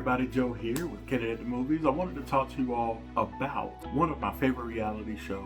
everybody, Joe here with Candid at the Movies. I wanted to talk to you all about one of my favorite reality shows,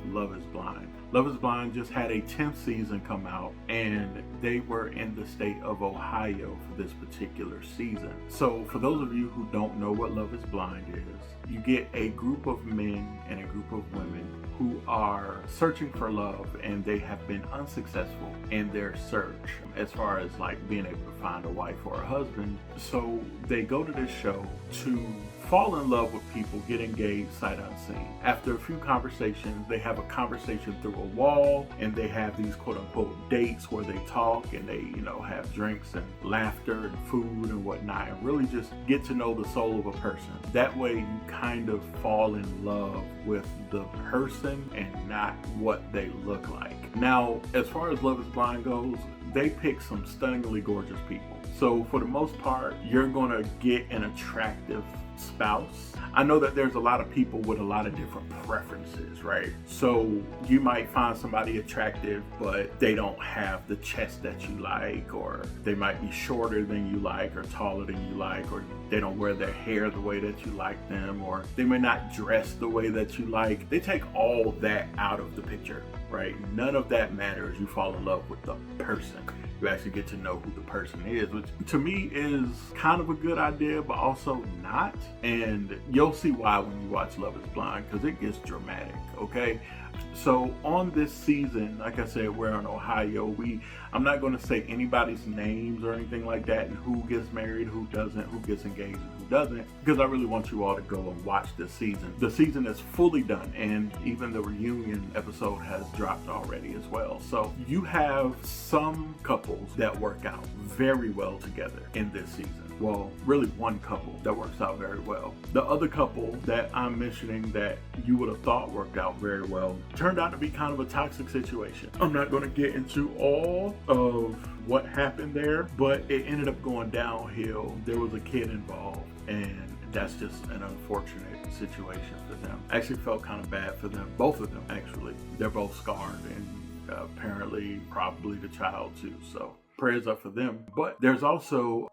Love is Blind. Love is Blind just had a 10th season come out, and they were in the state of Ohio for this particular season. So for those of you who don't know what Love is Blind is, you get a group of men and a group of women who are searching for love, and they have been unsuccessful in their search as far as like being able to find a wife or a husband. So they go to this show to fall in love with people, get engaged sight unseen. After a few conversations, they have a conversation through a wall, and they have these quote unquote dates where they talk and they, have drinks and laughter and food and whatnot, and really just get to know the soul of a person. That way you kind of fall in love with the person and not what they look like. Now, as far as Love is Blind goes, they pick some stunningly gorgeous people. So for the most part, you're gonna get an attractive spouse. I know that there's a lot of people with a lot of different preferences, right? So you might find somebody attractive, but they don't have the chest that you like, or they might be shorter than you like, or taller than you like, or they don't wear their hair the way that you like them, or they may not dress the way that you like. They take all that out of the picture, right? None of that matters. You fall in love with the person. You actually get to know who the person is, which to me is kind of a good idea, but also not. And you'll see why when you watch Love is Blind, because it gets dramatic, okay? So on this season, like I said, we're in Ohio. I'm not going to say anybody's names or anything like that, and who gets married, who doesn't, who gets engaged, and who doesn't, because I really want you all to go and watch this season. The season is fully done, and even the reunion episode has dropped already as well. So you have some couples that work out very well together in this season. Well, really one couple that works out very well. The other couple that I'm mentioning that you would have thought worked out very well turned out to be kind of a toxic situation. I'm not going to get into all of what happened there, but it ended up going downhill. There was a kid involved, and that's just an unfortunate situation for them. I actually felt kind of bad for them, both of them actually. They're both scarred, and apparently probably the child too, so prayers up for them. But there's also,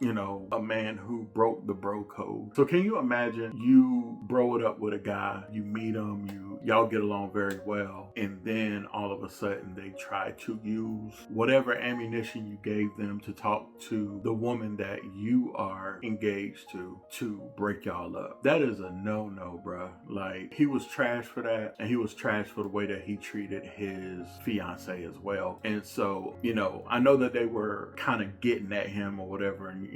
a man who broke the bro code. So can you imagine you bro it up with a guy, you meet him, y'all get along very well, and then all of a sudden they try to use whatever ammunition you gave them to talk to the woman that you are engaged to break y'all up. That is a no-no, bruh. Like, he was trash for that, and he was trash for the way that he treated his fiance as well. And so, I know that they were kind of getting at him or whatever, and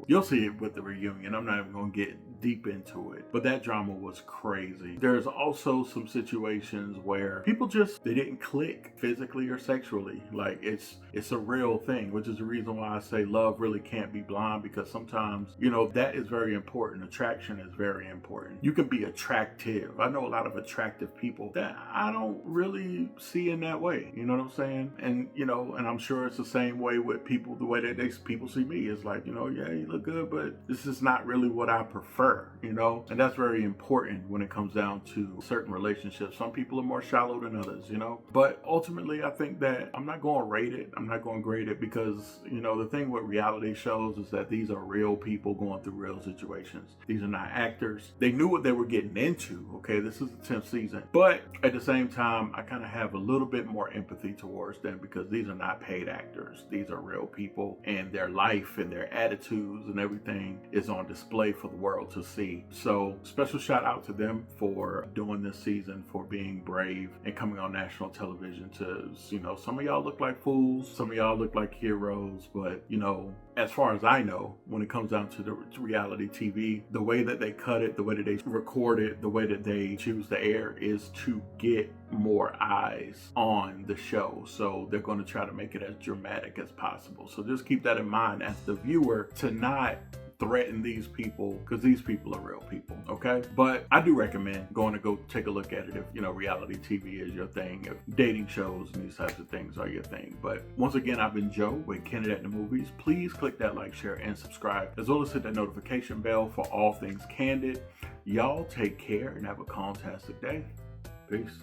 you'll see it with the reunion. I'm not even gonna get deep into it, but that drama was crazy. There's also some situations where people they didn't click physically or sexually. Like, it's a real thing, which is the reason why I say love really can't be blind, because sometimes that is very important. Attraction is very important. You can be attractive. I know a lot of attractive people that I don't really see in that way, you know what I'm saying? And and I'm sure it's the same way with people, the way that people see me is like, yeah, you look good, but this is not really what I prefer, and that's very important when it comes down to certain relationships. Some people are more shallow than others, but ultimately I think that I'm not going to rate it. I'm not going to grade it, because the thing with reality shows is that these are real people going through real situations. These are not actors. They knew what they were getting into. Okay, this is the 10th season, but at the same time I kind of have a little bit more empathy towards them, because these are not paid actors. These are real people, and their life and their attitudes and everything is on display for the world to see. So special shout out to them for doing this season, for being brave and coming on national television to, some of y'all look like fools, some of y'all look like heroes, but as far as I know, when it comes down to the reality TV, the way that they cut it, the way that they record it, the way that they choose to air is to get more eyes on the show. So they're going to try to make it as dramatic as possible. So just keep that in mind as the viewer, to not threaten these people, because these people are real people, okay? But I do recommend going to go take a look at it if reality TV is your thing, if dating shows and these types of things are your thing. But once again, I've been Joe with Candid at the Movies. Please click that like, share, and subscribe, as well as hit that notification bell for all things Candid. Y'all take care and have a fantastic day. Peace.